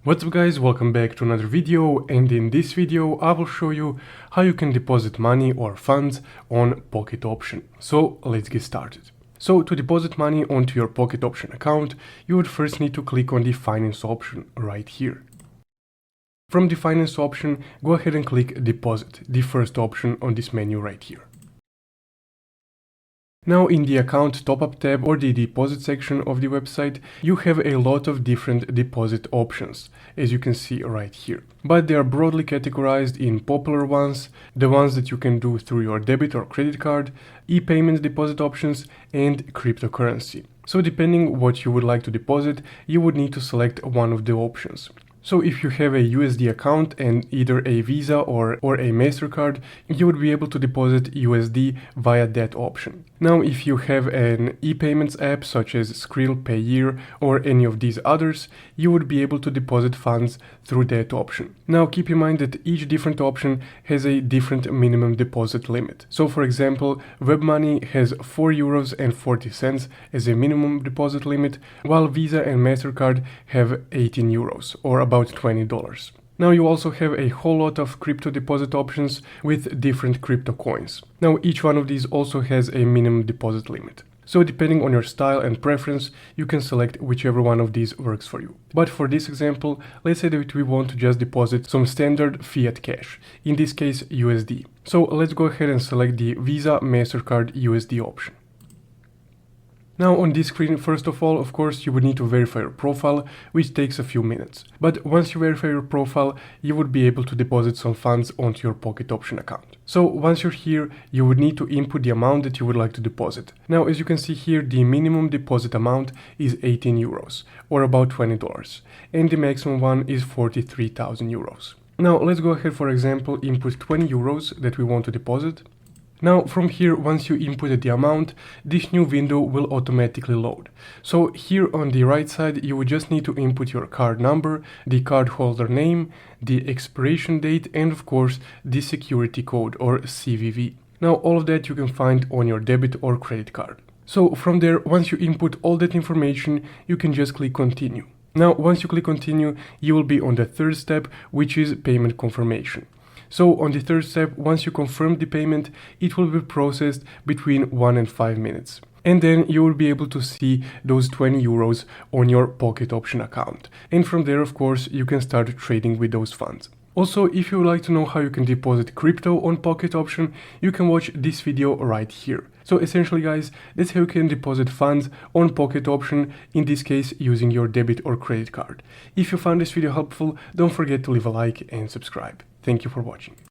What's up guys, welcome back to another video, and in this video I will show you how you can deposit money or funds on Pocket Option. So let's get started. So to deposit money onto your Pocket Option account, you would first need to click on the finance option right here. From the finance option, go ahead and click deposit, the first option on this menu right here. Now in the account top-up tab or the deposit section of the website, you have a lot of different deposit options, as you can see right here. But they are broadly categorized in popular ones, the ones that you can do through your debit or credit card, e-payment deposit options, and cryptocurrency. So depending what you would like to deposit, you would need to select one of the options. So if you have a USD account and either a Visa or a MasterCard, you would be able to deposit USD via that option. Now if you have an e-payments app such as Skrill, Payeer or any of these others, you would be able to deposit funds through that option. Now keep in mind that each different option has a different minimum deposit limit. So for example, WebMoney has €4.40 as a minimum deposit limit, while Visa and MasterCard have €18 or about $20. Now you also have a whole lot of crypto deposit options with different crypto coins. Now each one of these also has a minimum deposit limit. So depending on your style and preference, you can select whichever one of these works for you. But for this example, let's say that we want to just deposit some standard fiat cash, in this case USD. So let's go ahead and select the Visa MasterCard USD option. Now on this screen, first of all, of course, you would need to verify your profile, which takes a few minutes. But once you verify your profile, you would be able to deposit some funds onto your Pocket Option account. So once you're here, you would need to input the amount that you would like to deposit. Now, as you can see here, the minimum deposit amount is €18 or about $20, and the maximum one is €43,000. Now let's go ahead, for example, input €20 that we want to deposit. Now from here, once you inputted the amount, this new window will automatically load. So here on the right side, you would just need to input your card number, the cardholder name, the expiration date, and of course the security code or CVV. Now all of that you can find on your debit or credit card. So from there, once you input all that information, you can just click continue. Now once you click continue, you will be on the third step, which is payment confirmation. So on the third step, once you confirm the payment, it will be processed between 1 and 5 minutes. And then you will be able to see those €20 on your Pocket Option account. And from there, of course, you can start trading with those funds. Also, if you would like to know how you can deposit crypto on Pocket Option, you can watch this video right here. So essentially guys, that's how you can deposit funds on Pocket Option, in this case using your debit or credit card. If you found this video helpful, don't forget to leave a like and subscribe. Thank you for watching.